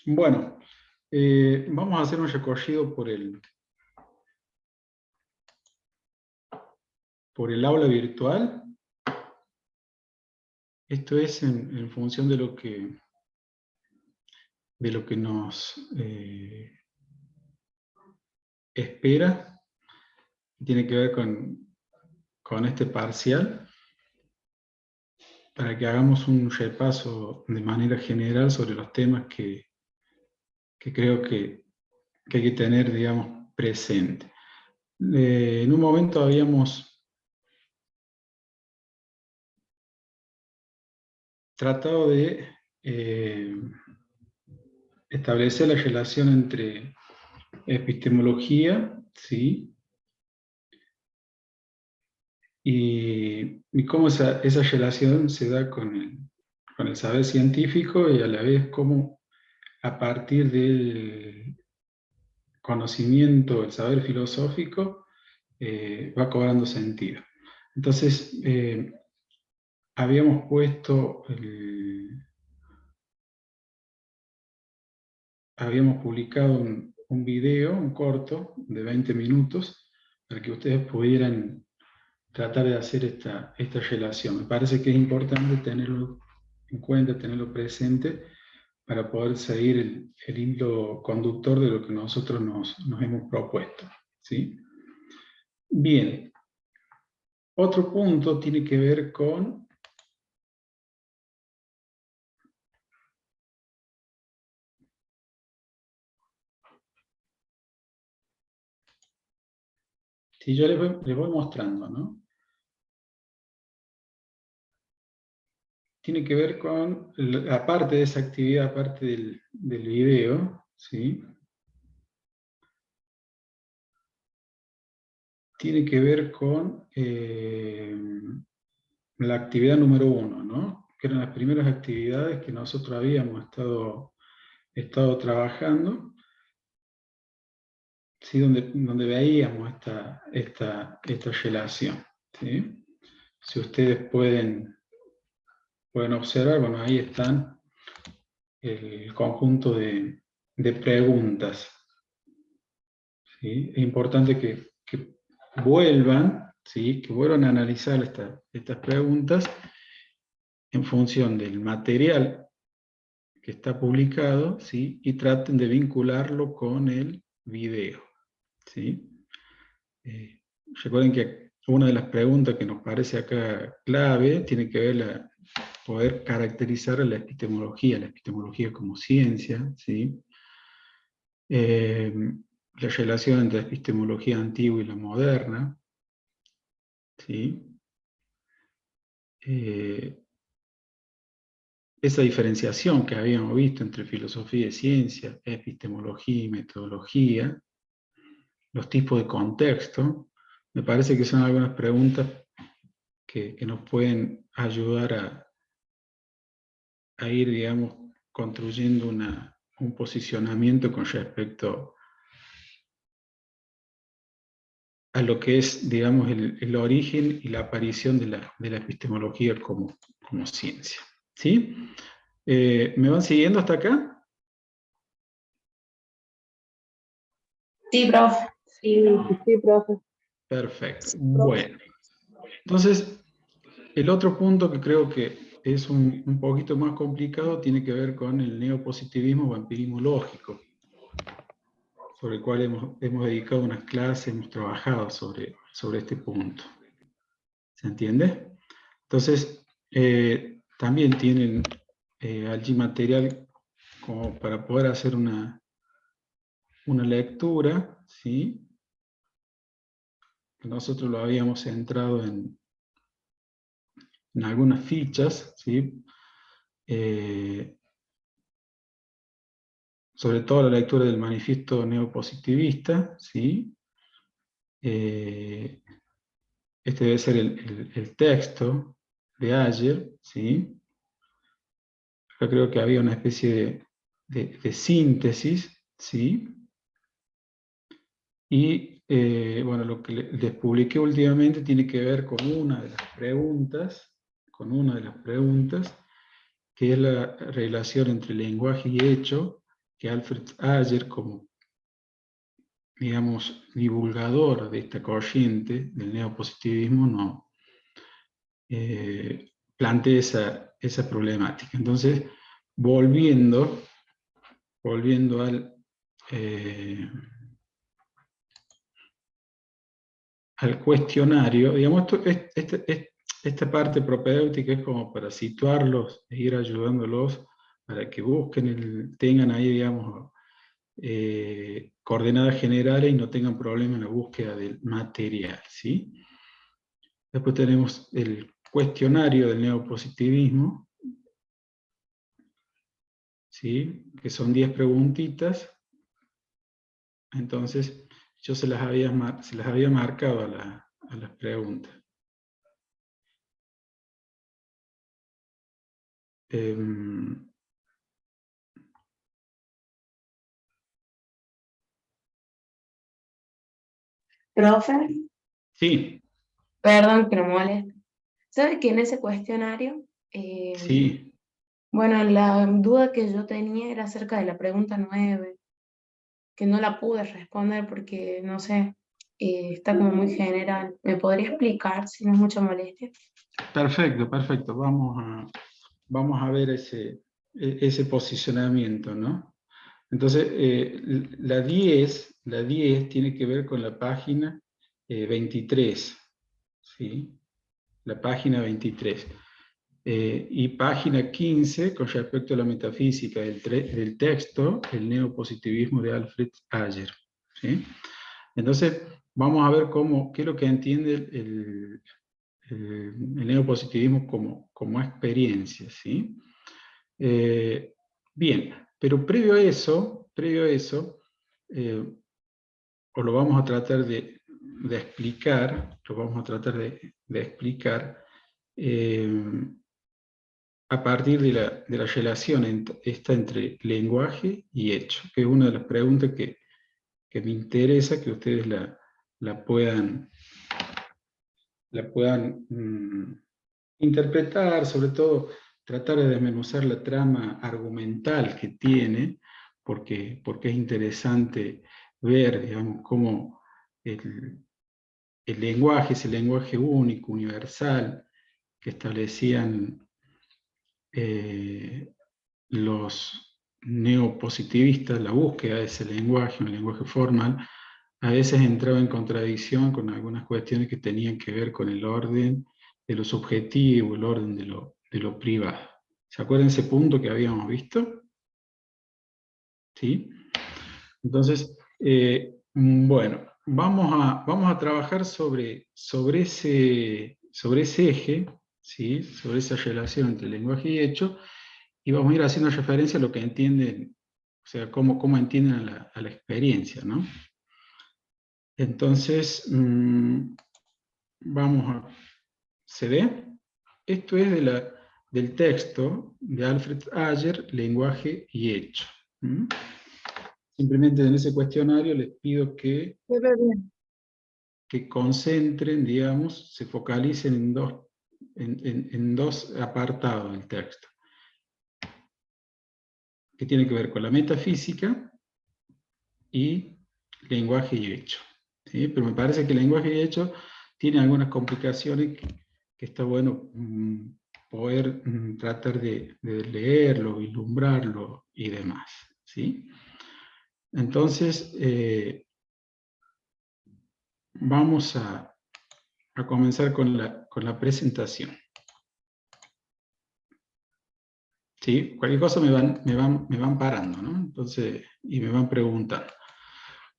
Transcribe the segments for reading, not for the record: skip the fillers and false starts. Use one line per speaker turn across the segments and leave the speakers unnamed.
Bueno, vamos a hacer un recorrido por el aula virtual. Esto es en función de lo que nos espera. Tiene que ver con este parcial, para que hagamos un repaso de manera general sobre los temas que creo que hay que tener, digamos, presente. En un momento habíamos tratado de establecer la relación entre epistemología, ¿sí? Y cómo esa relación se da con el saber científico, y a la vez cómo a partir del conocimiento, el saber filosófico, va cobrando sentido. Entonces, habíamos publicado un video, un corto de 20 minutos, para que ustedes pudieran tratar de hacer esta relación. Me parece que es importante tenerlo en cuenta, tenerlo presente, para poder seguir el hilo conductor de lo que nosotros nos hemos propuesto, ¿sí? Bien. Otro punto tiene que ver con si yo les voy mostrando, ¿no? Tiene que ver con, aparte de esa actividad, aparte del video, ¿sí? Tiene que ver con la actividad número 1, ¿no? Que eran las primeras actividades que nosotros habíamos estado trabajando, ¿sí? Donde veíamos esta relación, ¿sí? Si ustedes pueden observar, bueno, ahí están el conjunto de preguntas, ¿sí? Es importante que vuelvan, ¿sí? Que vuelvan a analizar estas preguntas en función del material que está publicado, ¿sí? Y traten de vincularlo con el video, ¿sí? Recuerden que una de las preguntas que nos parece acá clave tiene que ver poder caracterizar la epistemología como ciencia, ¿sí? La relación entre la epistemología antigua y la moderna, ¿sí? Esa diferenciación que habíamos visto entre filosofía y ciencia, epistemología y metodología, los tipos de contexto, me parece que son algunas preguntas que nos pueden ayudar a ir, digamos, construyendo un posicionamiento con respecto a lo que es, digamos, el origen y la aparición de la epistemología como ciencia. ¿Sí? ¿Me van siguiendo hasta acá?
Sí, profe.
Sí, profe.
Perfecto. Bueno, entonces, el otro punto que creo que es un poquito más complicado tiene que ver con el neopositivismo o empirismo lógico, sobre el cual hemos dedicado unas clases, hemos trabajado sobre este punto. ¿Se entiende? Entonces, también tienen allí material como para poder hacer una lectura, ¿sí? Nosotros lo habíamos centrado en algunas fichas, ¿sí? Sobre todo la lectura del manifiesto neopositivista, ¿sí? Este debe ser el texto de Ayer, ¿sí? Yo creo que había una especie de síntesis, ¿sí? Y bueno, lo que les publiqué últimamente tiene que ver con una de las preguntas, que es la relación entre lenguaje y hecho, que Alfred Adler, como, digamos, divulgador de esta corriente del neopositivismo, no plantea esa problemática. Entonces, volviendo al cuestionario, digamos, esta parte propedéutica es como para situarlos e ir ayudándolos para que busquen, tengan ahí, digamos, coordenadas generales y no tengan problema en la búsqueda del material, ¿sí? Después tenemos el cuestionario del neopositivismo, ¿sí? Que son 10 preguntitas. Entonces, yo se las había marcado a las preguntas.
Profe,
Sí,
perdón que lo moleste. ¿Sabe que en ese cuestionario,
sí.
bueno, la duda que yo tenía era acerca de la pregunta 9, que no la pude responder porque, no sé, está como muy general. ¿Me podría explicar si no es mucha molestia?
Perfecto, perfecto. Vamos a ver ese posicionamiento, ¿no? Entonces, la 10 tiene que ver con la página 23, ¿sí? La página 23. Y página 15, con respecto a la metafísica del texto, el neopositivismo de Alfred Adler, ¿sí? Entonces, vamos a ver qué es lo que entiende el neopositivismo como experiencia, ¿sí? Bien, pero previo a eso, os lo vamos a tratar de explicar, a partir de la relación esta entre lenguaje y hecho, que es una de las preguntas que me interesa que ustedes la puedan interpretar, sobre todo tratar de desmenuzar la trama argumental que tiene, porque es interesante ver, digamos, cómo el lenguaje, ese lenguaje único, universal, que establecían los neopositivistas, la búsqueda de ese lenguaje, un lenguaje formal, a veces entraba en contradicción con algunas cuestiones que tenían que ver con el orden de lo subjetivo, el orden de lo privado. ¿Se acuerdan ese punto que habíamos visto? ¿Sí? Entonces, bueno, vamos a trabajar sobre ese eje, ¿sí? Sobre esa relación entre lenguaje y hecho, y vamos a ir haciendo referencia a lo que entienden, o sea, cómo entienden a la experiencia, ¿no? Entonces, ¿se ve? Esto es del texto de Alfred Adler, Lenguaje y Hecho. Simplemente en ese cuestionario les pido que concentren, digamos, se focalicen en dos apartados del texto, que tiene que ver con la metafísica y lenguaje y hecho, ¿sí? Pero me parece que el lenguaje y hecho tiene algunas complicaciones que está bueno poder tratar de leerlo, vislumbrarlo y demás, ¿sí? Entonces, vamos a comenzar con la presentación. ¿Sí? Cualquier cosa me van parando, ¿no? Entonces, y me van preguntando.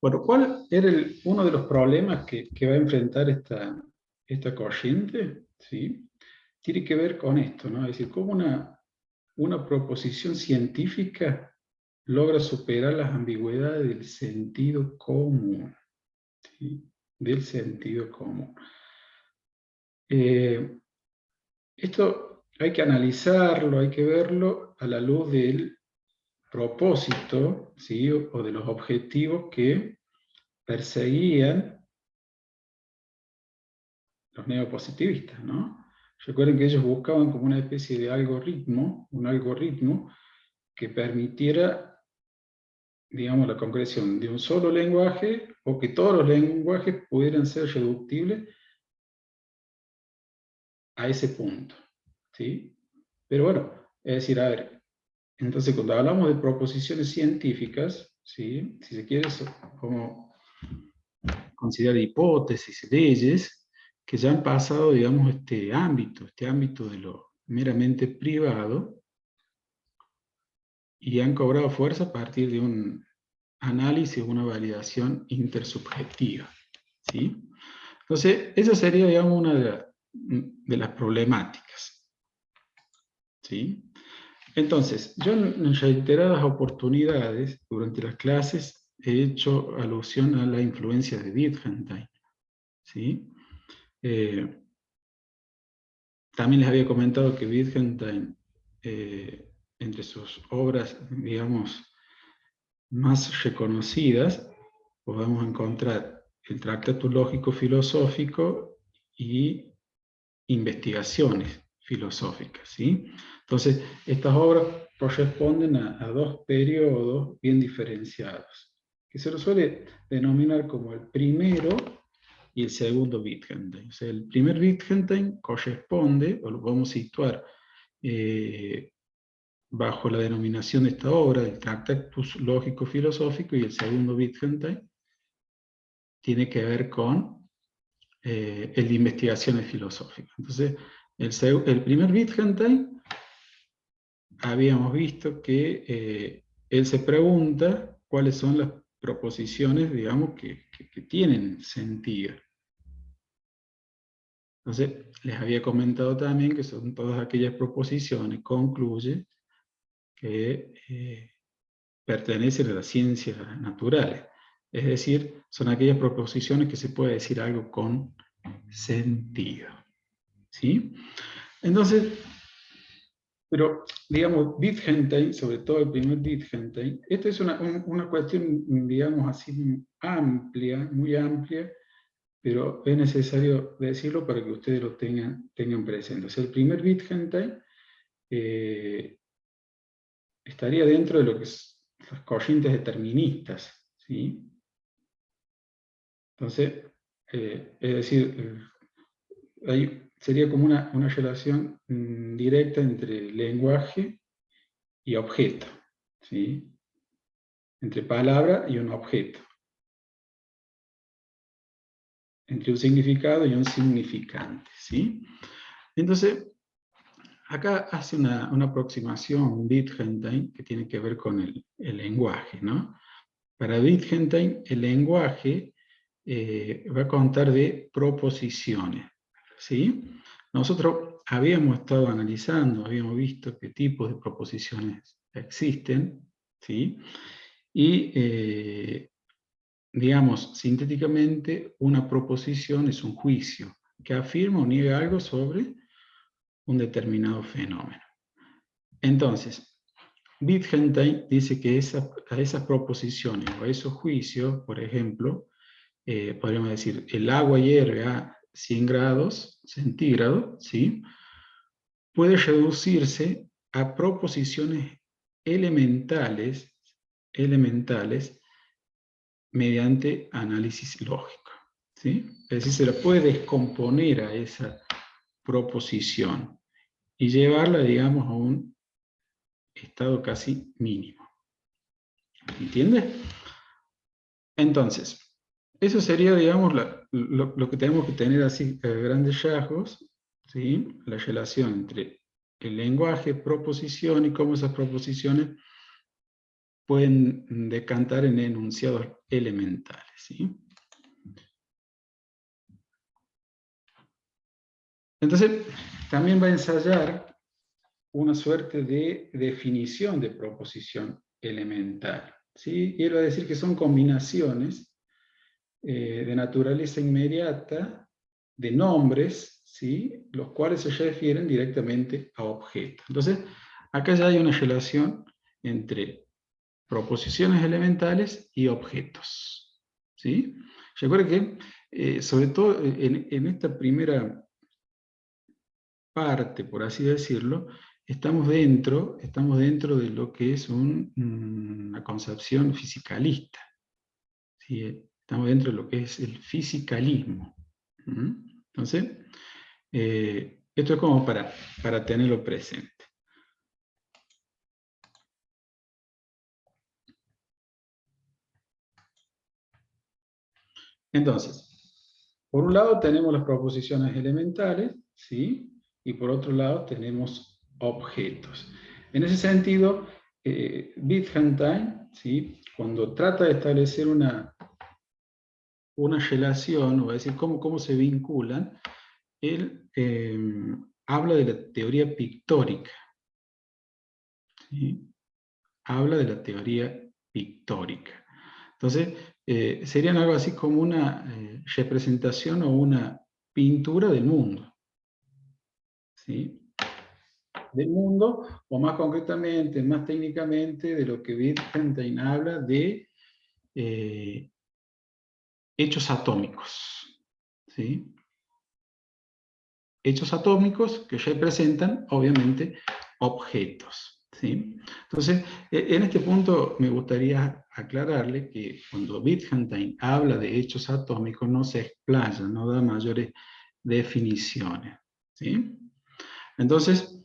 Bueno, ¿cuál era uno de los problemas que va a enfrentar esta corriente? ¿Sí? Tiene que ver con esto, ¿no? Es decir, cómo una proposición científica logra superar las ambigüedades del sentido común. ¿Sí? Del sentido común. Esto hay que analizarlo, hay que verlo a la luz del propósito, ¿sí? O de los objetivos que perseguían los neopositivistas, ¿no? Recuerden que ellos buscaban como una especie de algoritmo, un algoritmo que permitiera digamos, la concreción de un solo lenguaje, o que todos los lenguajes pudieran ser reductibles a ese punto, ¿sí? Pero bueno, es decir, a ver, entonces cuando hablamos de proposiciones científicas, ¿sí? Si se quiere, como considerar hipótesis, leyes, que ya han pasado, digamos, este ámbito de lo meramente privado, y han cobrado fuerza a partir de un análisis, una validación intersubjetiva, ¿sí? Entonces, esa sería, digamos, una de las problemáticas, ¿sí? Entonces, yo en reiteradas oportunidades durante las clases he hecho alusión a la influencia de Wittgenstein, ¿sí? También les había comentado que Wittgenstein, entre sus obras, digamos, más reconocidas, podemos encontrar el Tratado Lógico Filosófico y Investigaciones Filosóficas, ¿sí? Entonces, estas obras corresponden a dos periodos bien diferenciados, que se lo suele denominar como el primero y el segundo Wittgenstein. O sea, el primer Wittgenstein corresponde, o lo podemos situar bajo la denominación de esta obra, del Tractatus Lógico Filosófico, y el segundo Wittgenstein tiene que ver con el de investigaciones filosóficas. Entonces, el primer Wittgenstein, habíamos visto que él se pregunta cuáles son las proposiciones, digamos, que tienen sentido. Entonces, les había comentado también que son todas aquellas proposiciones, concluye, que pertenecen a las ciencias naturales. Es decir, son aquellas proposiciones que se puede decir algo con sentido, ¿sí? Entonces, pero digamos, Wittgenstein, sobre todo el primer Wittgenstein, esta es una cuestión, digamos así, amplia, muy amplia, pero es necesario decirlo para que ustedes lo tengan presente. O sea, el primer Wittgenstein estaría dentro de lo que es las corrientes deterministas, ¿sí? Entonces, es decir, sería como una relación directa entre lenguaje y objeto, ¿sí? Entre palabra y un objeto, entre un significado y un significante, ¿sí? Entonces, acá hace una aproximación Wittgenstein que tiene que ver con el lenguaje, ¿no? Para Wittgenstein, el lenguaje va a contar de proposiciones, ¿sí? Nosotros habíamos estado analizando, habíamos visto qué tipos de proposiciones existen, ¿sí? Y, digamos, sintéticamente, una proposición es un juicio que afirma o niega algo sobre un determinado fenómeno. Entonces, Wittgenstein dice que a esas proposiciones o a esos juicios, por ejemplo, podríamos decir, el agua hierve a 100 grados centígrados, ¿sí? Puede reducirse a proposiciones elementales mediante análisis lógico, ¿sí? Es decir, se la puede descomponer a esa proposición y llevarla, digamos, a un estado casi mínimo. ¿Entiendes? Entonces, eso sería, digamos, lo que tenemos que tener así, grandes rasgos, ¿sí? La relación entre el lenguaje, proposición, y cómo esas proposiciones pueden decantar en enunciados elementales, ¿sí? Entonces, también va a ensayar una suerte de definición de proposición elemental, ¿sí? Y él va a decir que son combinaciones de naturaleza inmediata, de nombres, ¿sí? Los cuales se refieren directamente a objetos. Entonces, acá ya hay una relación entre proposiciones elementales y objetos, ¿sí? Recuerden que, sobre todo en esta primera parte, por así decirlo, estamos dentro de lo que es una concepción fisicalista. ¿Sí? Estamos dentro de lo que es el fisicalismo. Entonces, esto es como para tenerlo presente. Entonces, por un lado tenemos las proposiciones elementales, ¿sí? Y por otro lado tenemos objetos. En ese sentido, Wittgenstein, ¿sí? Cuando trata de establecer una relación, o va a decir cómo se vinculan, él habla de la teoría pictórica. ¿Sí? Habla de la teoría pictórica. Entonces, serían algo así como una representación o una pintura del mundo. ¿Sí? Del mundo, o más concretamente, más técnicamente, de lo que Wittgenstein habla de hechos atómicos. ¿Sí? Hechos atómicos que representan, obviamente, objetos. ¿Sí? Entonces, en este punto me gustaría aclararle que cuando Wittgenstein habla de hechos atómicos no se explaya, no da mayores definiciones. ¿Sí? Entonces,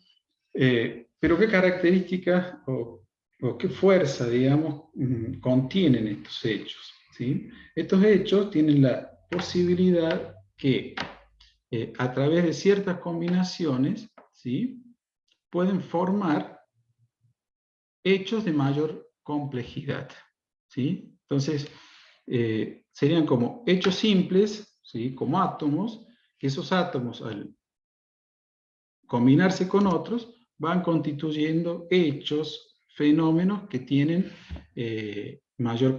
pero ¿qué características o qué fuerza, digamos, contienen estos hechos? ¿Sí? Estos hechos tienen la posibilidad que a través de ciertas combinaciones, ¿sí? Pueden formar hechos de mayor complejidad. ¿Sí? Entonces, serían como hechos simples, ¿sí? Como átomos, que esos átomos al combinarse con otros van constituyendo hechos, fenómenos que tienen mayor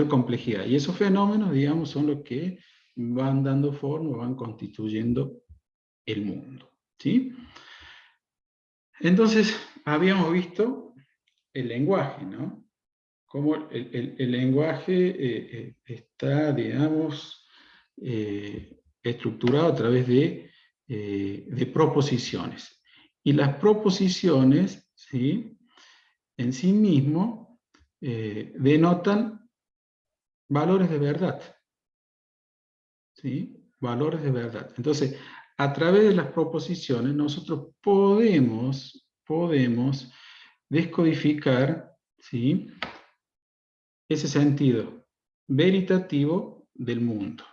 complejidad. Y esos fenómenos, digamos, son los que van dando forma, van constituyendo el mundo. ¿Sí? Entonces, habíamos visto el lenguaje, ¿no? Cómo el lenguaje está, digamos, estructurado a través de proposiciones. Y las proposiciones, ¿sí? En sí mismo, denotan valores de verdad. ¿Sí? Valores de verdad. Entonces, a través de las proposiciones, nosotros podemos descodificar, ¿sí? Ese sentido veritativo del mundo.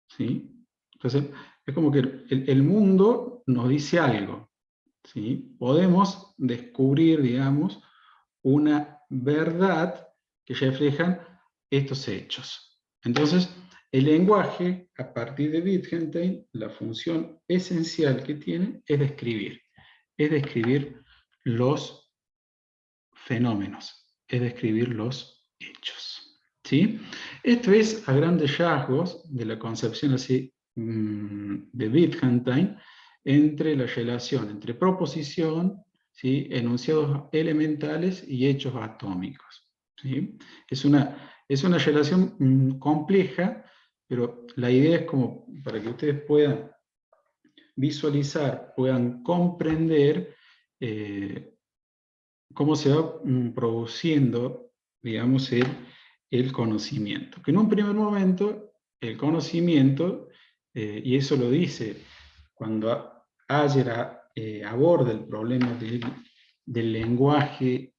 ¿Sí? Entonces, es como que el mundo nos dice algo. ¿Sí? Podemos descubrir, digamos, una verdad que reflejan estos hechos. Entonces, el lenguaje, a partir de Wittgenstein, la función esencial que tiene es describir los fenómenos, es describir los hechos. ¿Sí? Esto es a grandes rasgos de la concepción así de Wittgenstein entre la relación entre proposición, ¿sí? Enunciados elementales y hechos atómicos. ¿Sí? Es una relación compleja, pero la idea es como para que ustedes puedan visualizar, puedan comprender cómo se va produciendo, digamos, el conocimiento. Que en un primer momento, el conocimiento, y eso lo dice cuando Ayer aborda el problema del lenguaje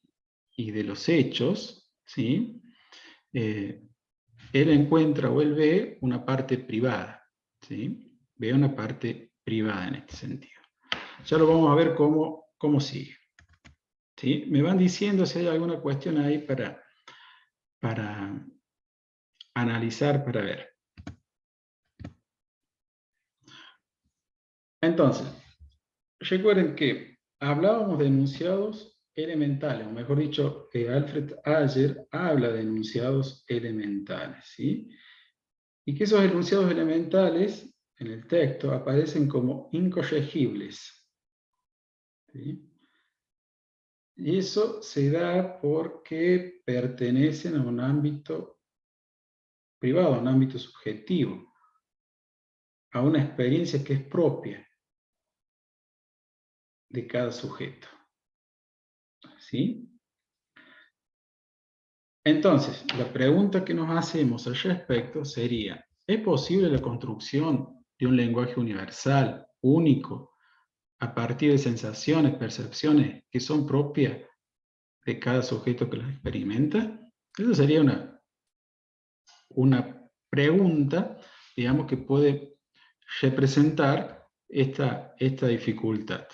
y de los hechos, ¿sí? Él encuentra o él ve una parte privada, ¿sí? Ve una parte privada en este sentido. Ya lo vamos a ver cómo sigue. ¿Sí? Me van diciendo si hay alguna cuestión ahí para analizar, para ver. Entonces, recuerden que hablábamos de enunciados elementales, o mejor dicho, Alfred Ayer habla de enunciados elementales, ¿sí? Y que esos enunciados elementales en el texto aparecen como incorregibles, ¿sí? Y eso se da porque pertenecen a un ámbito privado, a un ámbito subjetivo, a una experiencia que es propia. de cada sujeto. ¿Sí? Entonces, la pregunta que nos hacemos al respecto sería, ¿es posible la construcción de un lenguaje universal, único, a partir de sensaciones, percepciones que son propias de cada sujeto que las experimenta? Esa sería una pregunta, digamos, que puede representar esta dificultad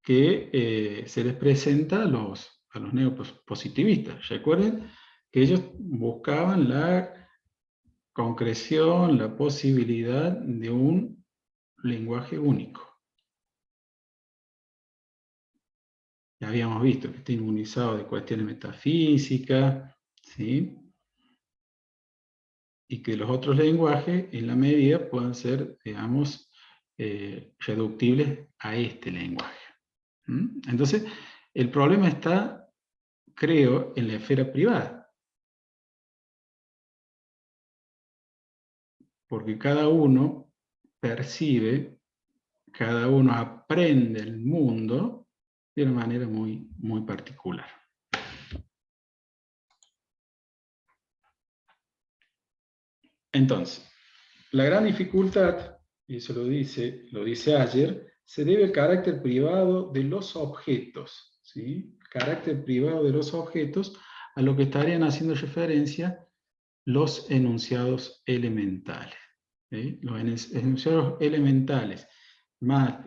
que se les presenta a los neopositivistas. Recuerden que ellos buscaban la concreción, la posibilidad de un lenguaje único. Ya habíamos visto que está inmunizado de cuestiones metafísicas, ¿sí? Y que los otros lenguajes, en la medida, puedan ser, digamos, reductibles a este lenguaje. Entonces, el problema está, creo, en la esfera privada. Porque cada uno percibe, cada uno aprende el mundo de una manera muy, muy particular. Entonces, la gran dificultad, y eso lo dice Ayer, se debe al carácter privado de los objetos, ¿sí? Carácter privado de los objetos, a lo que estarían haciendo referencia los enunciados elementales. ¿Sí? Los enunciados elementales más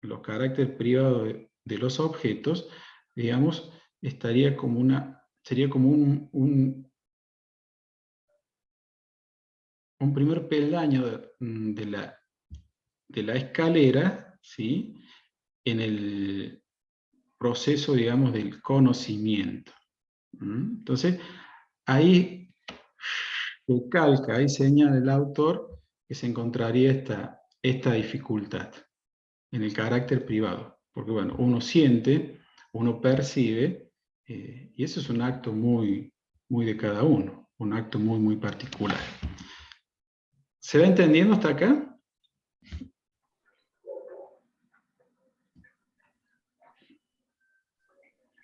los caracteres privados de los objetos, digamos, sería como un primer peldaño de la escalera, ¿sí? En el proceso, digamos, del conocimiento. Entonces, ahí calca, ahí señala el autor que se encontraría esta dificultad en el carácter privado. Porque, bueno, uno siente, uno percibe, y eso es un acto muy, muy de cada uno, un acto muy, muy particular. ¿Se va entendiendo hasta acá?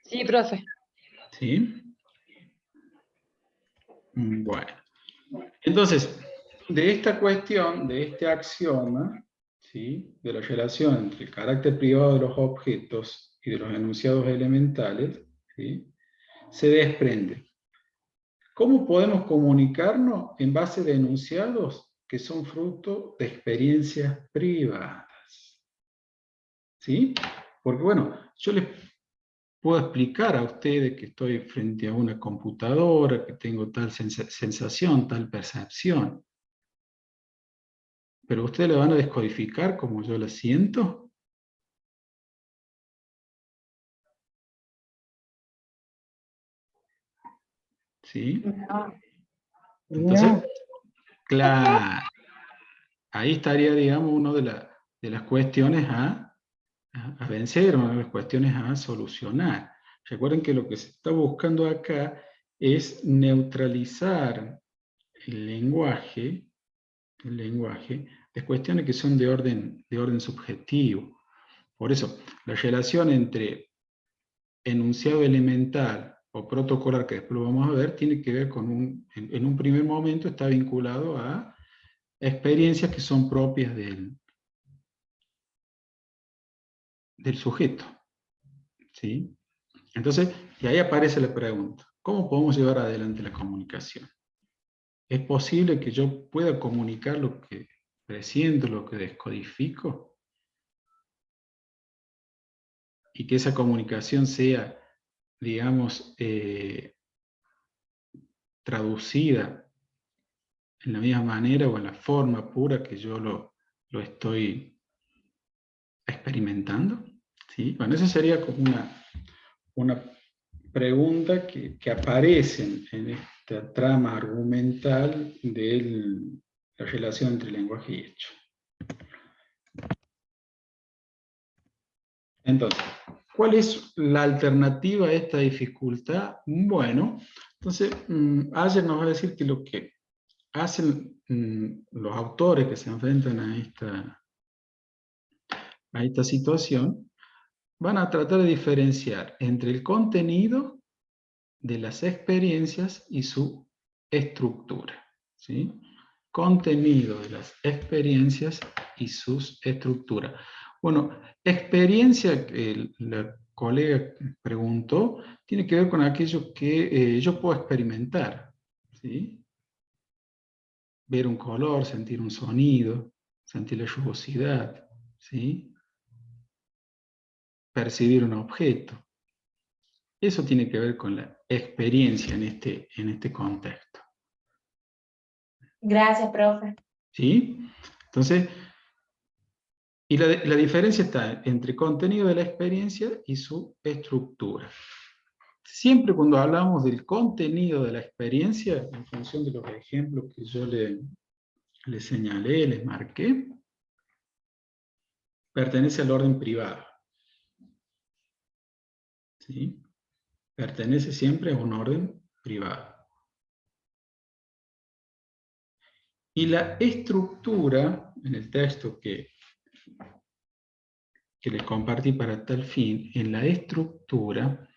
Sí, profe.
¿Sí? Bueno. Entonces, de esta cuestión, de este axioma, ¿sí? De la relación entre el carácter privado de los objetos y de los enunciados elementales, ¿sí? Se desprende. ¿Cómo podemos comunicarnos en base de enunciados que son fruto de experiencias privadas? ¿Sí? Porque, bueno, yo les puedo explicar a ustedes que estoy frente a una computadora, que tengo tal sensación, tal percepción. Pero ustedes la van a descodificar como yo la siento. ¿Sí? Entonces, claro, ahí estaría, digamos, una de las cuestiones a vencer, una de las cuestiones a solucionar. Recuerden que lo que se está buscando acá es neutralizar el lenguaje de cuestiones que son de orden subjetivo. Por eso, la relación entre enunciado elemental o protocolar, que después lo vamos a ver, tiene que ver con en un primer momento está vinculado a experiencias que son propias del sujeto. ¿Sí? Entonces, y ahí aparece la pregunta, ¿cómo podemos llevar adelante la comunicación? ¿Es posible que yo pueda comunicar lo que presiento, lo que descodifico? Y que esa comunicación sea, digamos, traducida en la misma manera o en la forma pura que yo lo estoy experimentando. ¿Sí? Bueno, esa sería como una pregunta que aparece en esta trama argumental de la relación entre lenguaje y hecho. Entonces, ¿cuál es la alternativa a esta dificultad? Bueno, entonces, Ayer nos va a decir que lo que hacen los autores que se enfrentan a esta situación van a tratar de diferenciar entre el contenido de las experiencias y su estructura, ¿sí? Contenido de las experiencias y sus estructuras. Bueno, experiencia que la colega preguntó, tiene que ver con aquello que yo puedo experimentar, ¿sí? Ver un color, sentir un sonido, sentir la jugosidad, ¿sí? Percibir un objeto. Eso tiene que ver con la experiencia en este contexto.
Gracias, profe.
¿Sí? Entonces, y la diferencia está entre contenido de la experiencia y su estructura. Siempre cuando hablamos del contenido de la experiencia, en función de los ejemplos que yo le señalé, les marqué, pertenece al orden privado. ¿Sí? Pertenece siempre a un orden privado. Y la estructura, en el texto que les compartí para tal fin, en la estructura,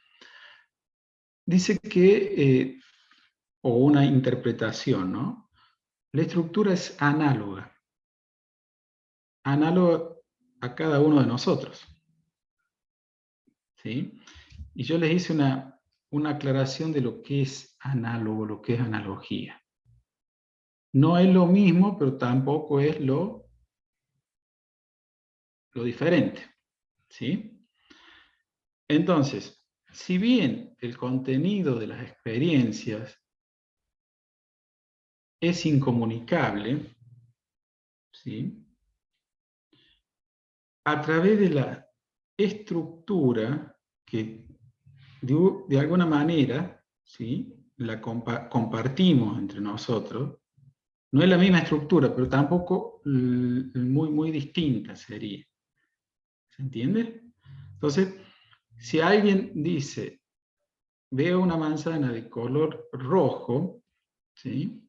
dice que, o una interpretación, ¿no? La estructura es análoga a cada uno de nosotros. ¿Sí? Y yo les hice una aclaración de lo que es análogo, lo que es analogía. No es lo mismo, pero tampoco es lo diferente. ¿Sí? Entonces, si bien el contenido de las experiencias es incomunicable, ¿sí? A través de la estructura que de alguna manera, ¿sí? La compartimos entre nosotros, no es la misma estructura, pero tampoco muy distinta sería. ¿Se entiende? Entonces, si alguien dice, veo una manzana de color rojo, ¿sí?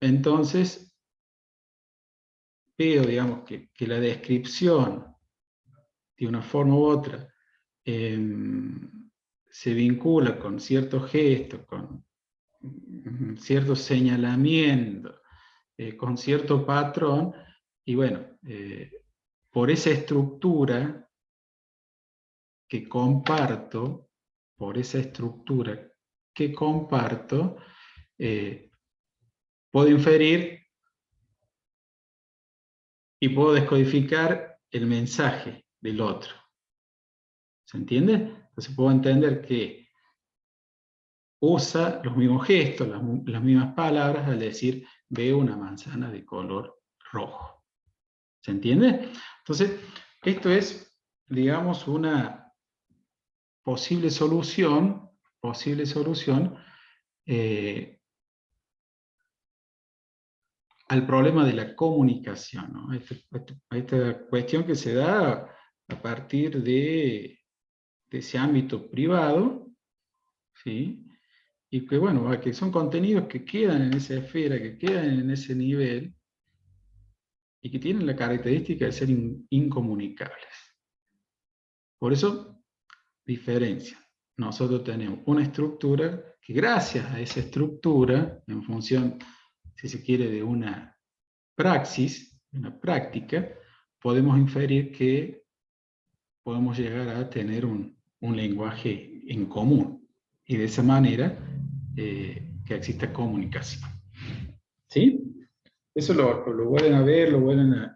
Entonces, veo, digamos, que la descripción, de una forma u otra, se vincula con ciertos gestos, con ciertos señalamientos, con cierto patrón, y bueno, por esa estructura que comparto, puedo inferir y puedo descodificar el mensaje del otro. ¿Se entiende? Entonces puedo entender que usa los mismos gestos, las mismas palabras al decir veo una manzana de color rojo. ¿Se entiende? Entonces, esto es, digamos, una posible solución al problema de la comunicación, ¿no? Esta cuestión que se da a partir de ese ámbito privado, ¿sí? Y que, bueno, que son contenidos que quedan en esa esfera, que quedan en ese nivel, y que tienen la característica de ser incomunicables. Por eso, diferencia. Nosotros tenemos una estructura que, gracias a esa estructura, en función, si se quiere, de una praxis, una práctica, podemos inferir que podemos llegar a tener un lenguaje en común. Y de esa manera, que exista comunicación. ¿Sí? Eso lo vuelven a ver, lo vuelven a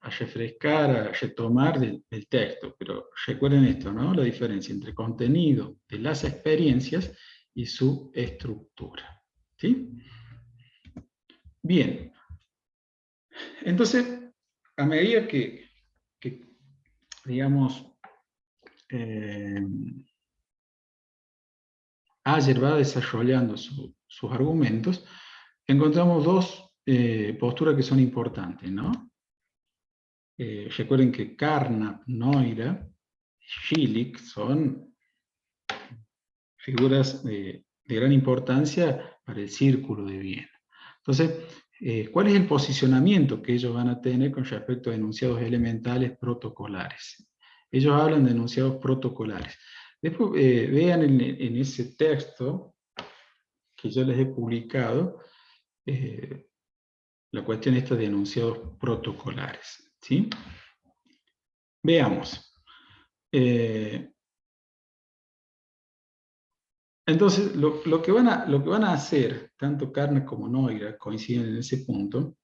refrescar, a retomar del texto. Pero recuerden esto, ¿no? La diferencia entre contenido de las experiencias y su estructura. ¿Sí? Bien. Entonces, a medida que digamos, Ayer va desarrollando sus argumentos, encontramos dos posturas que son importantes, ¿no? Recuerden que Carnap, Noira y Schilling son figuras de gran importancia para el Círculo de Viena. Entonces, ¿cuál es el posicionamiento que ellos van a tener con respecto a enunciados elementales protocolares? Ellos hablan de enunciados protocolares. Después vean en ese texto que yo les he publicado, la cuestión esta de enunciados protocolares, ¿sí? Veamos. Entonces, lo que van a hacer, tanto Carnap como Noiguera coinciden en ese punto,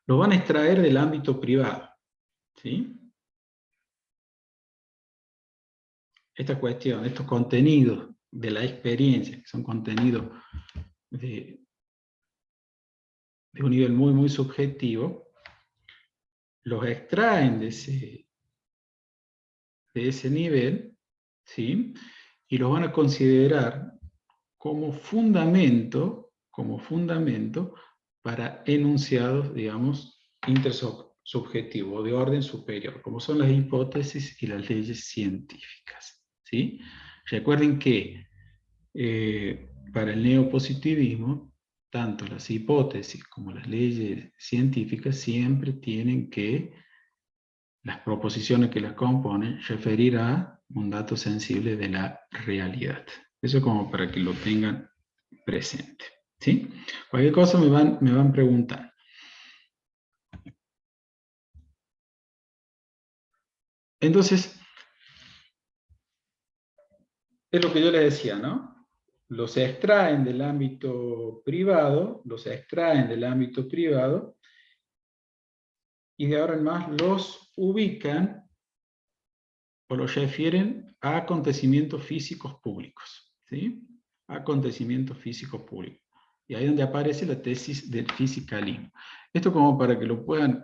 lo van a extraer del ámbito privado, ¿sí? Esta cuestión, estos contenidos de la experiencia, que son contenidos de un nivel muy, muy subjetivo, los extraen de ese nivel, ¿sí? Y los van a considerar como fundamento para enunciados, digamos, intersubjetivos, de orden superior, como son las hipótesis y las leyes científicas, ¿sí? Recuerden que para el neopositivismo, tanto las hipótesis como las leyes científicas siempre tienen que, las proposiciones que las componen, referir a un dato sensible de la realidad. Eso como para que lo tengan presente, ¿sí? Cualquier cosa me van preguntando. Entonces, es lo que yo les decía, ¿no? Los extraen del ámbito privado, y de ahora en más los ubican o los refieren a acontecimientos físicos públicos, ¿sí? Acontecimientos físicos públicos. Y ahí es donde aparece la tesis del fisicalismo. Esto como para que lo puedan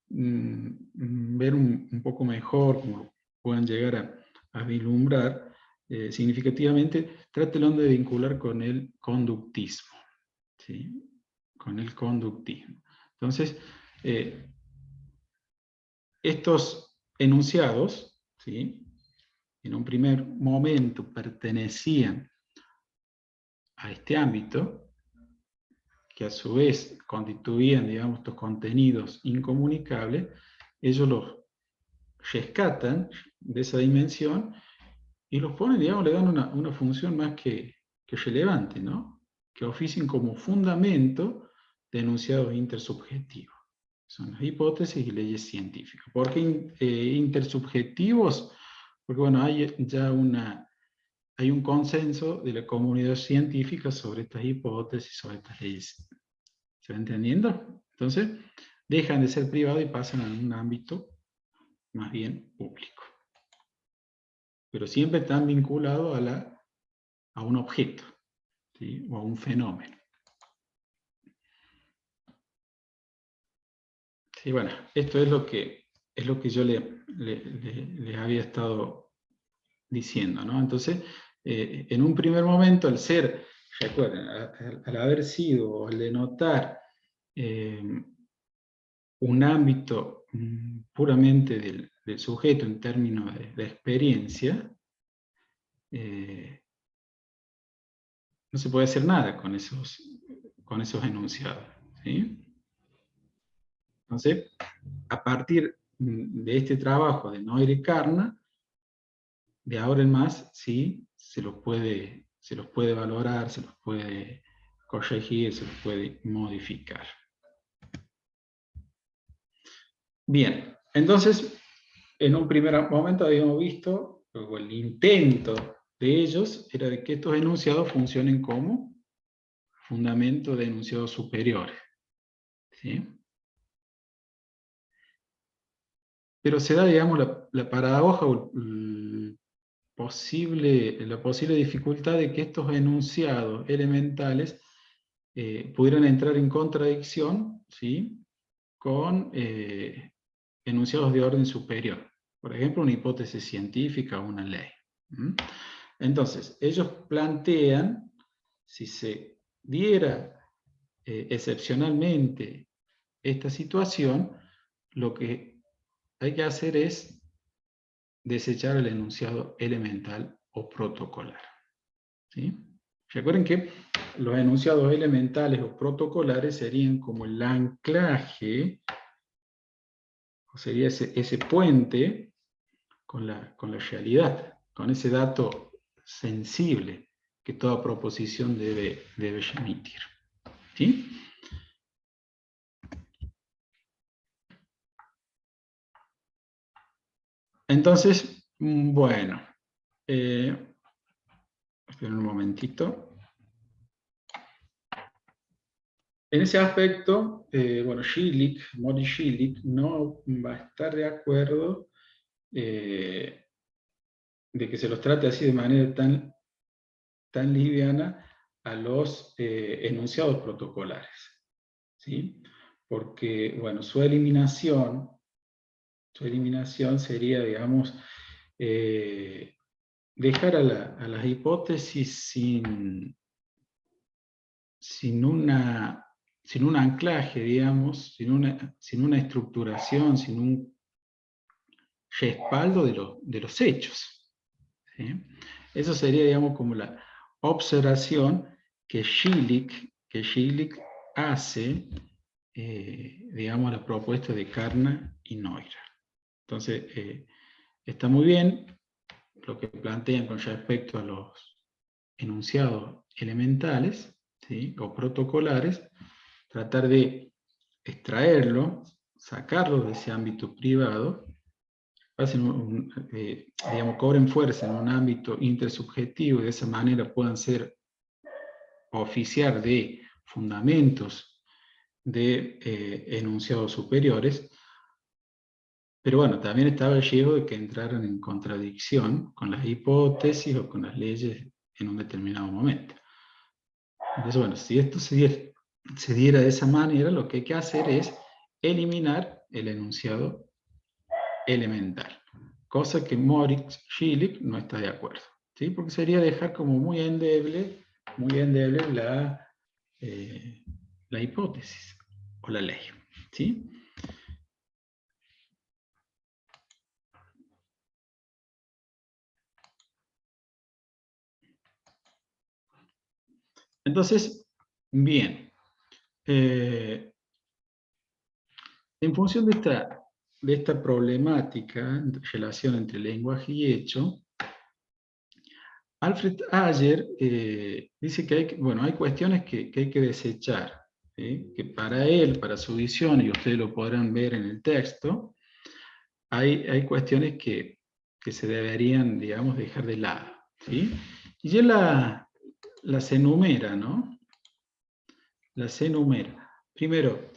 ver un poco mejor, como lo puedan llegar a vislumbrar significativamente, trátelo de vincular con el conductismo, ¿sí? Con el conductismo. Entonces, estos enunciados, ¿sí?, en un primer momento pertenecían a este ámbito, que a su vez constituían, digamos, estos contenidos incomunicables, ellos los rescatan de esa dimensión y los ponen, digamos, le dan una función más que relevante, ¿no? Que oficien como fundamento de enunciados intersubjetivos. Son las hipótesis y leyes científicas. ¿Por qué intersubjetivos? Porque, bueno, hay ya hay un consenso de la comunidad científica sobre estas hipótesis, sobre estas leyes. ¿Se va entendiendo? Entonces, dejan de ser privados y pasan a un ámbito más bien público. Pero siempre están vinculados a un objeto, ¿sí?, o a un fenómeno. Sí, bueno, esto es lo que yo le había estado diciendo, ¿no? Entonces, en un primer momento, al ser, recuerden, al haber sido, o al denotar un ámbito puramente del sujeto en términos de experiencia, no se puede hacer nada con esos enunciados, ¿sí? Entonces, a partir de este trabajo de Noiguera y Carnap, de ahora en más, sí, se los puede valorar, se los puede corregir, se los puede modificar. Bien, entonces, en un primer momento habíamos visto, o el intento de ellos era de que estos enunciados funcionen como fundamento de enunciados superiores, ¿sí? Pero se da, digamos, la paradoja o la posible dificultad de que estos enunciados elementales pudieran entrar en contradicción, ¿sí?, con enunciados de orden superior. Por ejemplo, una hipótesis científica o una ley. Entonces, ellos plantean, si se diera excepcionalmente esta situación, lo que hay que hacer es desechar el enunciado elemental o protocolar, ¿sí? Recuerden que los enunciados elementales o protocolares serían como el anclaje, o sería ese puente con la realidad, con ese dato sensible que toda proposición debe emitir. ¿Sí? Entonces, bueno, esperen un momentito. En ese aspecto, bueno, Modi Schillig no va a estar de acuerdo de que se los trate así de manera tan liviana a los enunciados protocolares, ¿sí? Porque, bueno, su eliminación sería, digamos, dejar a las hipótesis sin un anclaje, digamos, sin una estructuración, sin un respaldo de los hechos. ¿Sí? Eso sería, digamos, como la observación que Schillig hace, digamos, a la propuesta de Carnot y Neurath. Entonces, está muy bien lo que plantean con respecto a los enunciados elementales, ¿sí? O protocolares, tratar de extraerlo, sacarlo de ese ámbito privado, digamos, cobren fuerza en un ámbito intersubjetivo y de esa manera puedan oficiar de fundamentos de enunciados superiores. Pero bueno, también estaba el riesgo de que entraran en contradicción con las hipótesis o con las leyes en un determinado momento. Entonces, bueno, si esto se diera de esa manera, lo que hay que hacer es eliminar el enunciado elemental, cosa que Moritz Schillig no está de acuerdo, ¿sí? Porque sería dejar como muy endeble la hipótesis o la ley, ¿sí? Entonces, bien, en función de esta problemática, relación entre lenguaje y hecho, Alfred Ayer dice que hay cuestiones que hay que desechar, ¿sí? Que para él, para su visión, y ustedes lo podrán ver en el texto, hay cuestiones que se deberían, digamos, dejar de lado, ¿sí? Y él las enumera, ¿no? Las enumera. Primero,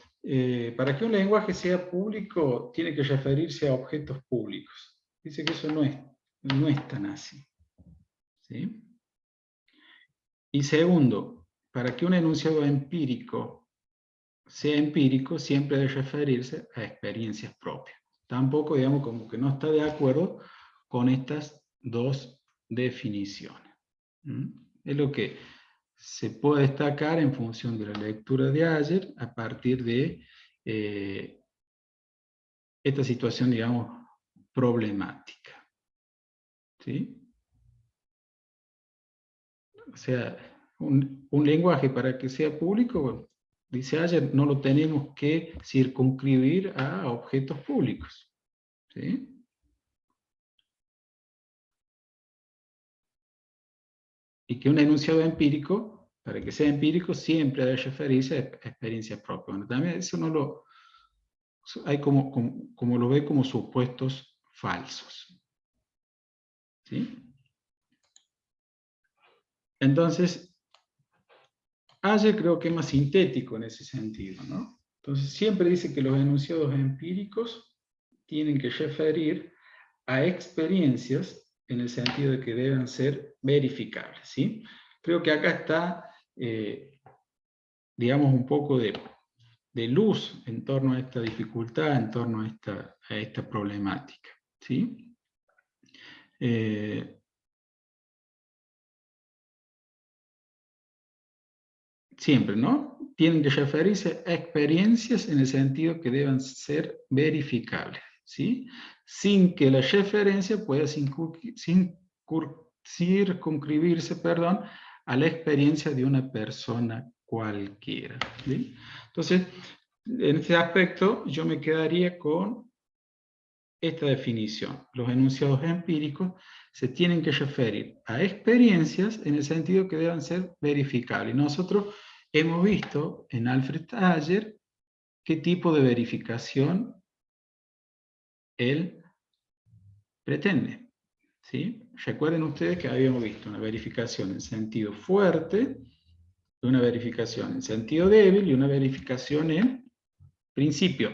para que un lenguaje sea público, tiene que referirse a objetos públicos. Dice que eso no es tan así, ¿sí? Y segundo, para que un enunciado empírico sea empírico, siempre debe referirse a experiencias propias. Tampoco, digamos, como que no está de acuerdo con estas dos definiciones. Es lo que se puede destacar en función de la lectura de Ayer a partir de esta situación, digamos, problemática. ¿Sí? O sea, un lenguaje para que sea público, bueno, dice Ayer, no lo tenemos que circunscribir a objetos públicos. ¿Sí? Y que un enunciado empírico, para que sea empírico, siempre debe referirse a experiencias propias. Bueno, también eso hay como lo ve como supuestos falsos. ¿Sí? Entonces, Ayer creo que es más sintético en ese sentido, ¿no? Entonces, siempre dice que los enunciados empíricos tienen que referir a experiencias en el sentido de que deben ser verificables, ¿sí? Creo que acá está, digamos, un poco de luz en torno a esta dificultad, en torno a esta problemática, ¿sí? Siempre, ¿no? Tienen que referirse a experiencias en el sentido que deben ser verificables, ¿sí? Sin que la referencia pueda circunscribirse, a la experiencia de una persona cualquiera. ¿Sí? Entonces, en este aspecto, yo me quedaría con esta definición. Los enunciados empíricos se tienen que referir a experiencias en el sentido que deban ser verificables. Nosotros hemos visto en Alfred Adler qué tipo de verificación él pretende. ¿Sí? Recuerden ustedes que habíamos visto una verificación en sentido fuerte, una verificación en sentido débil y una verificación en principio.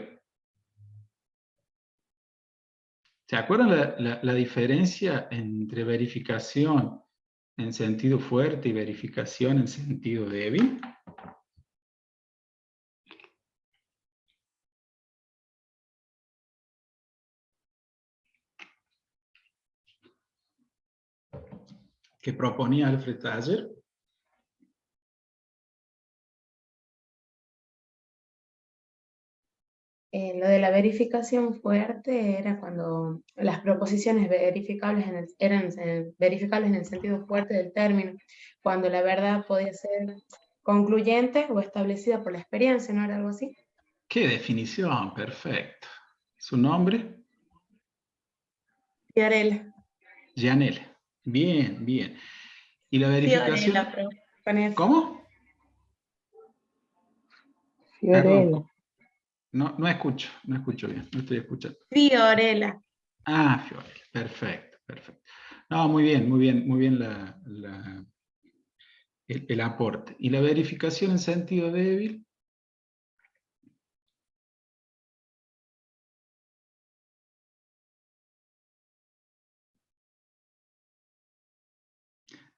¿Se acuerdan la diferencia entre verificación en sentido fuerte y verificación en sentido débil? Que proponía Alfred Adler.
Lo de la verificación fuerte era cuando las proposiciones verificables eran verificables en el sentido fuerte del término, cuando la verdad podía ser concluyente o establecida por la experiencia, ¿no era algo así?
¡Qué definición! Perfecto. ¿Su nombre?
Fiorella.
Janelle. Bien, bien. ¿Y la verificación?
Fiorella, pero con F.
¿Cómo?
Fiorella.
Perdón. No escucho bien, no estoy escuchando.
Fiorella.
Ah, Fiorella. Perfecto, perfecto. No, muy bien, muy bien, muy bien el aporte. ¿Y la verificación en sentido débil?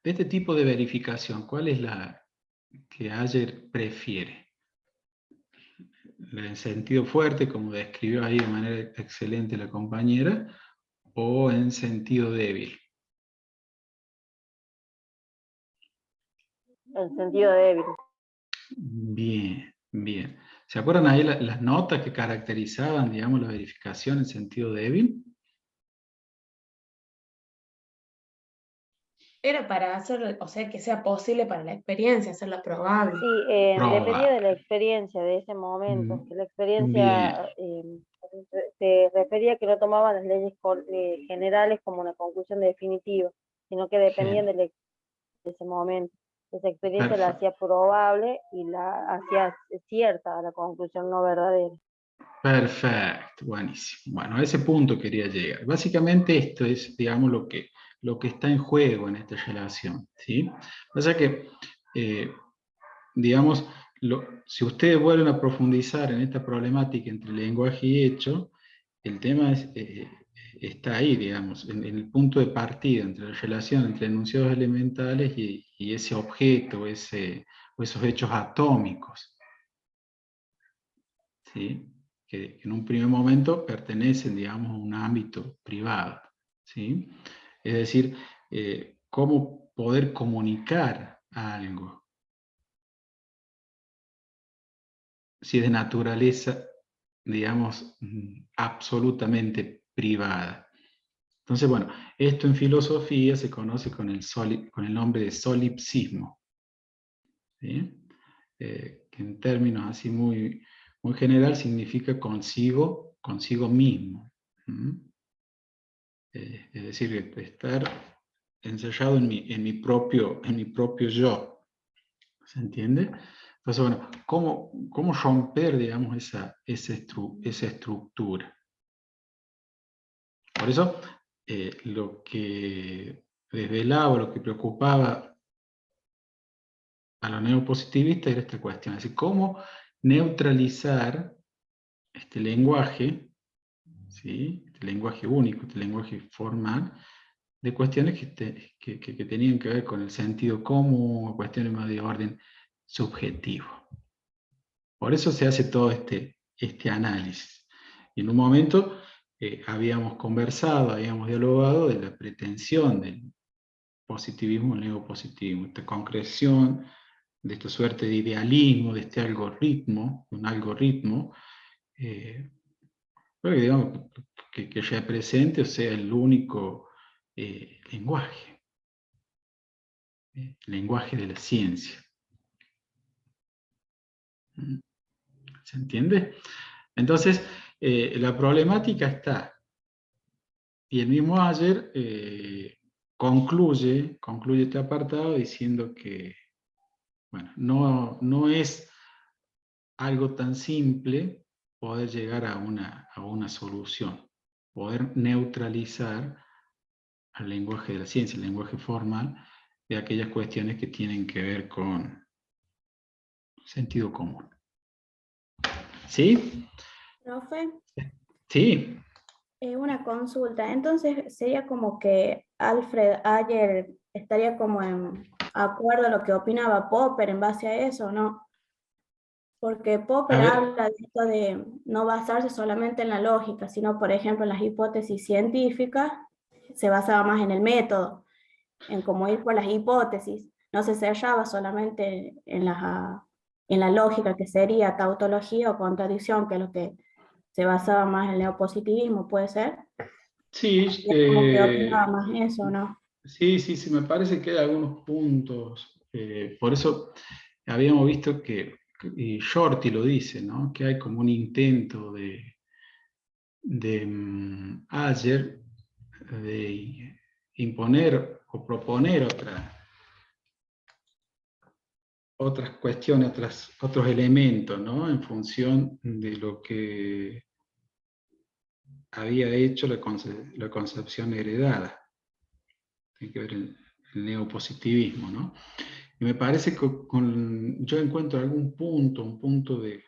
De este tipo de verificación, ¿cuál es la que Adler prefiere? ¿En sentido fuerte, como describió ahí de manera excelente la compañera, o en sentido débil?
En sentido débil.
Bien, bien. ¿Se acuerdan ahí las notas que caracterizaban, digamos, la verificación en sentido débil?
Era para hacer, o sea, que sea posible para la experiencia, hacerla probable.
Sí, dependía de la
Probable.
experiencia de ese momento, que la experiencia
Bien,
se refería a que no tomaban las leyes generales como una conclusión definitiva, sino que dependían de ese momento. Esa experiencia la
perfecto.
hacía probable y la hacía cierta a la conclusión no verdadera.
Perfecto, buenísimo. Bueno, a ese punto quería llegar. Básicamente esto es, digamos, lo que está en juego en esta relación, ¿sí? O sea que, digamos, si ustedes vuelven a profundizar en esta problemática entre lenguaje y hecho, el tema está ahí, digamos, en el punto de partida entre la relación entre enunciados elementales y ese objeto, o esos hechos atómicos, ¿sí? Que en un primer momento pertenecen, digamos, a un ámbito privado, ¿sí? Es decir, cómo poder comunicar algo, si es de naturaleza, digamos, absolutamente privada. Entonces, bueno, esto en filosofía se conoce con el nombre de solipsismo, ¿sí? Que en términos así muy, muy general significa consigo mismo. ¿Mm? Es decir, estar ensayado en mi propio yo. ¿Se entiende? Entonces, bueno, ¿cómo romper, digamos, esa estructura? Por eso, lo que desvelaba, lo que preocupaba a los neopositivistas era esta cuestión, es decir, cómo neutralizar este lenguaje, ¿sí? Este lenguaje único, este lenguaje formal, de cuestiones que tenían que ver con el sentido común, cuestiones más de orden subjetivo. Por eso se hace todo este análisis. Y en un momento habíamos conversado, habíamos dialogado de la pretensión del positivismo y el neopositivismo, esta concreción de esta suerte de idealismo, de este algoritmo, un algoritmo, pero que, digamos, que represente o sea el único lenguaje. lenguaje de la ciencia. ¿Se entiende? Entonces, la problemática está. Y el mismo Ayer concluye este apartado diciendo que, bueno, no es algo tan simple poder llegar a una solución, poder neutralizar al lenguaje de la ciencia, el lenguaje formal, de aquellas cuestiones que tienen que ver con sentido común. ¿Sí?
Profe,
Sí.
una consulta. Entonces, sería como que Alfred Ayer estaría como en acuerdo a lo que opinaba Popper en base a eso, ¿no? Porque Popper
A ver.
habla de esto de no basarse solamente en la lógica, sino, por ejemplo, en las hipótesis científicas, se basaba más en el método, en cómo ir por las hipótesis. No se cerraba solamente en la lógica, que sería tautología o contradicción, que es lo que se basaba más en el neopositivismo, ¿puede ser?
Sí,
Y es como que opinaba más eso, ¿no?
sí, me parece que hay algunos puntos. Por eso habíamos visto que, y Shorty lo dice, ¿no? Que hay como un intento de Ayer de imponer o proponer otras cuestiones, otros elementos, ¿no? En función de lo que había hecho la concepción heredada. Tiene que ver el neopositivismo, ¿no? Y me parece que yo encuentro un punto de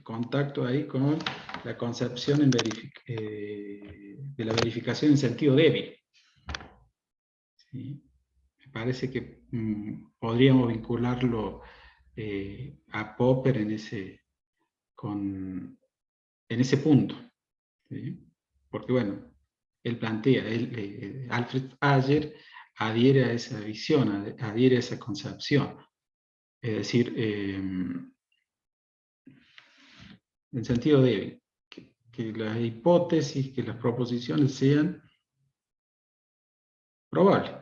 contacto ahí con la concepción de la verificación en sentido débil. ¿Sí? Me parece que podríamos vincularlo a Popper en ese punto. ¿Sí? Porque bueno, él plantea, Alfred Ayer adhiere a esa visión, adhiere a esa concepción. Es decir, en sentido débil, que las hipótesis, que las proposiciones sean probables,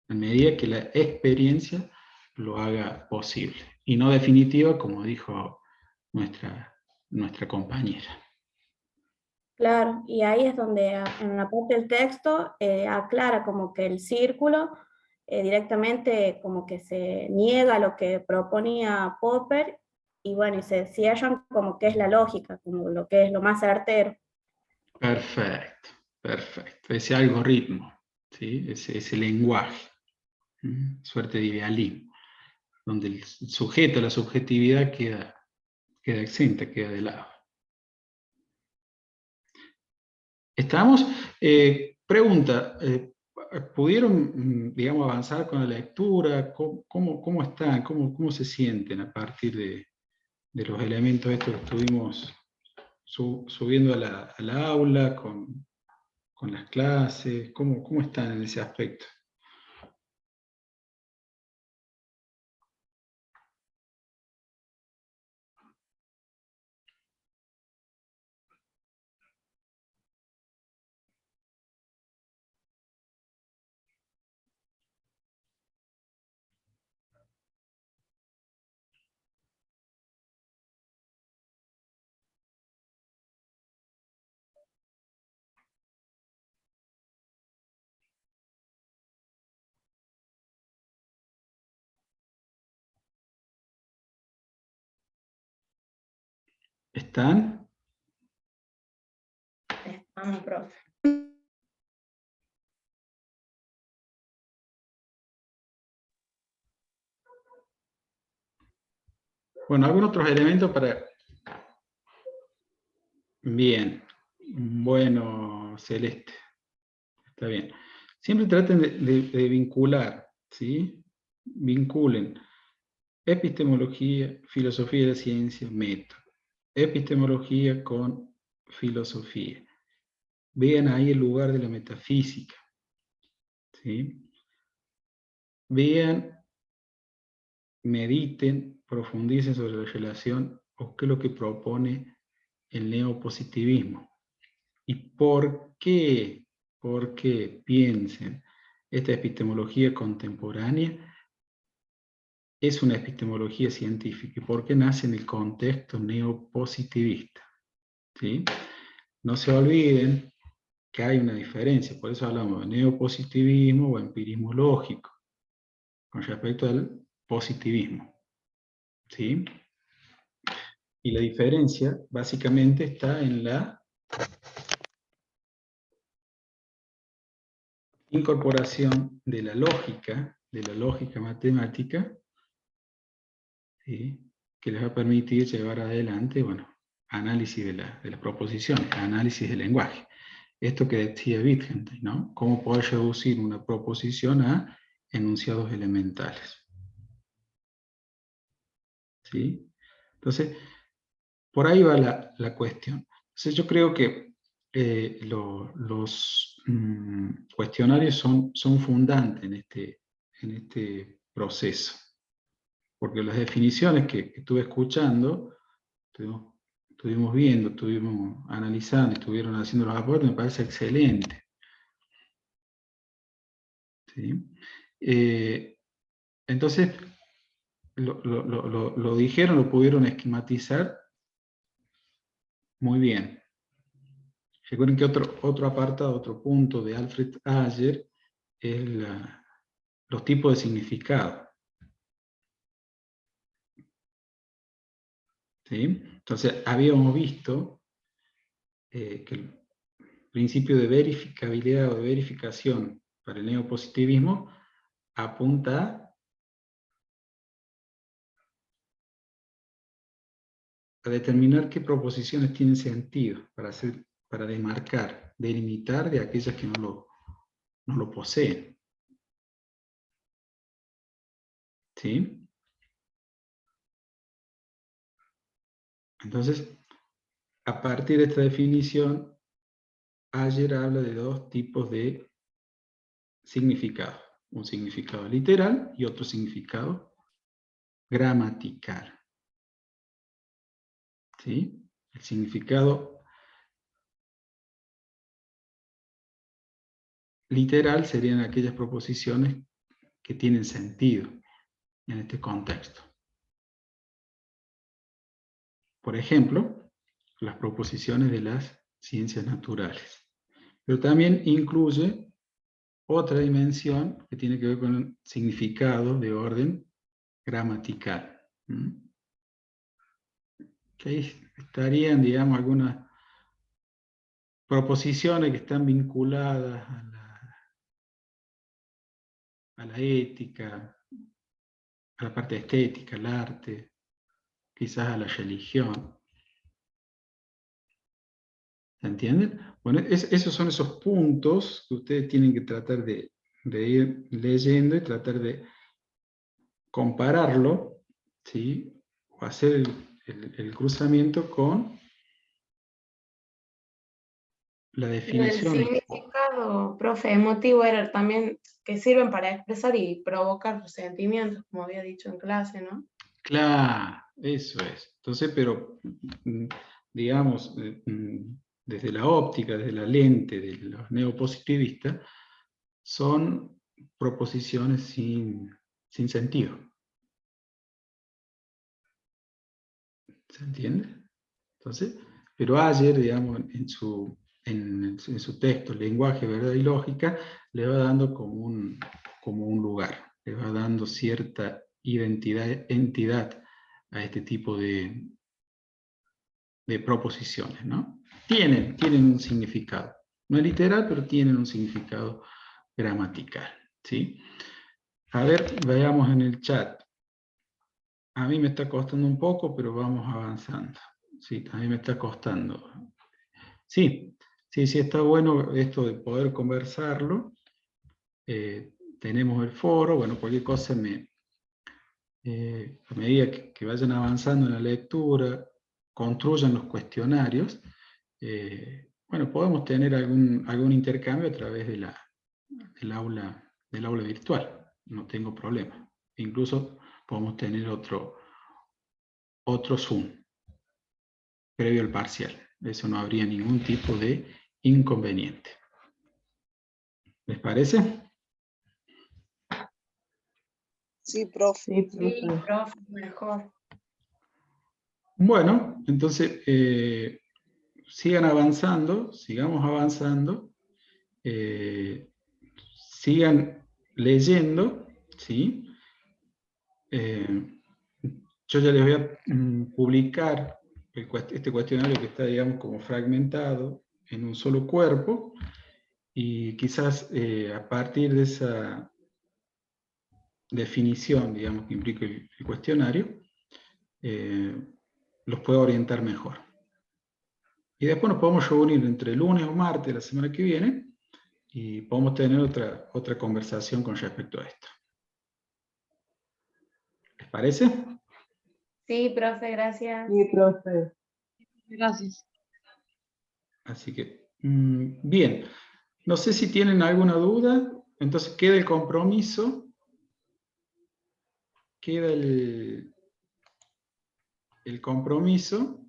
en medida que la experiencia lo haga posible, y no definitiva, como dijo nuestra compañera.
Claro, y ahí es donde en la parte del texto aclara como que el círculo directamente como que se niega lo que proponía Popper y bueno, y se cierran como que es la lógica, como lo que es lo más certero.
Perfecto, perfecto. Ese algoritmo, ¿sí? ese lenguaje, suerte de idealismo, donde el sujeto, la subjetividad queda exenta, queda de lado. ¿Estamos? Pregunta, ¿pudieron, digamos, avanzar con la lectura? ¿Cómo están? ¿Cómo se sienten a partir de los elementos estos que estuvimos subiendo a la aula con las clases? ¿Cómo están en ese aspecto? ¿Están?
Estamos, profe.
Bueno, ¿algún otro elemento para...? Bien. Bueno, Celeste. Está bien. Siempre traten de vincular, ¿sí? Vinculen epistemología, filosofía de la ciencia, método. Epistemología con filosofía. Vean ahí el lugar de la metafísica, ¿sí? Vean, mediten, profundicen sobre la relación o qué es lo que propone el neopositivismo. ¿Y por qué? Porque piensen esta epistemología contemporánea es una epistemología científica, porque nace en el contexto neopositivista. ¿Sí? No se olviden que hay una diferencia, por eso hablamos de neopositivismo o empirismo lógico, con respecto al positivismo. ¿Sí? Y la diferencia básicamente está en la incorporación de la lógica matemática, ¿sí? Que les va a permitir llevar adelante, bueno, análisis de las proposiciones, análisis del lenguaje. Esto que decía Wittgenstein, ¿no? Cómo poder reducir una proposición a enunciados elementales. ¿Sí? Entonces, por ahí va la cuestión. Entonces yo creo que los cuestionarios son fundantes en este proceso. Porque las definiciones que estuve escuchando, estuvimos viendo, estuvimos analizando, estuvieron haciendo los aportes, me parece excelente. ¿Sí? Entonces, lo dijeron, lo pudieron esquematizar muy bien. Recuerden que otro apartado, otro punto de Alfred Adler es los tipos de significado. ¿Sí? Entonces, habíamos visto que el principio de verificabilidad o de verificación para el neopositivismo apunta a determinar qué proposiciones tienen sentido para demarcar, delimitar de aquellas que no lo poseen. ¿Sí? Entonces, a partir de esta definición, Adler habla de dos tipos de significado. Un significado literal y otro significado gramatical. ¿Sí? El significado literal serían aquellas proposiciones que tienen sentido en este contexto. Por ejemplo, las proposiciones de las ciencias naturales. Pero también incluye otra dimensión que tiene que ver con el significado de orden gramatical. Que ahí estarían, digamos, algunas proposiciones que están vinculadas a la ética, a la parte estética, al arte, quizás a la religión. ¿Se entienden? Bueno, esos son esos puntos que ustedes tienen que tratar de ir leyendo y tratar de compararlo, ¿sí? O hacer el cruzamiento con la
Lo del
definición.
significado, profe, emotivo era también que sirven para expresar y provocar sentimientos, como había dicho en clase, ¿no?
Claro, eso es. Entonces, pero, digamos, desde la óptica, desde la lente de los neopositivistas, son proposiciones sin sentido. ¿Se entiende? Entonces, pero Adler, digamos, en su texto, Lenguaje, Verdad y Lógica, le va dando como un lugar, le va dando cierta entidad a este tipo de proposiciones, ¿no? Tienen un significado. No es literal, pero tienen un significado gramatical, ¿sí? A ver, veamos en el chat. A mí me está costando un poco, pero vamos avanzando. Sí, a mí me está costando. Sí, está bueno esto de poder conversarlo. Tenemos el foro, bueno, cualquier cosa a medida que vayan avanzando en la lectura, construyan los cuestionarios, bueno, podemos tener algún intercambio a través del aula virtual, no tengo problema. Incluso podemos tener otro Zoom, previo al parcial. Eso no habría ningún tipo de inconveniente. ¿Les parece?
Sí, profe.
Sí, profe, mejor.
Bueno, entonces sigan avanzando, sigamos avanzando, sigan leyendo, ¿sí? Yo ya les voy a publicar este cuestionario que está, digamos, como fragmentado en un solo cuerpo, y quizás a partir de esa definición, digamos, que implica el cuestionario, los pueda orientar mejor. Y después nos podemos reunir entre lunes o martes de la semana que viene y podemos tener otra conversación con respecto a esto. ¿Les parece?
Sí, profe, gracias.
Sí, profe.
Gracias.
Así que, bien. No sé si tienen alguna duda. Entonces queda el compromiso. Queda el compromiso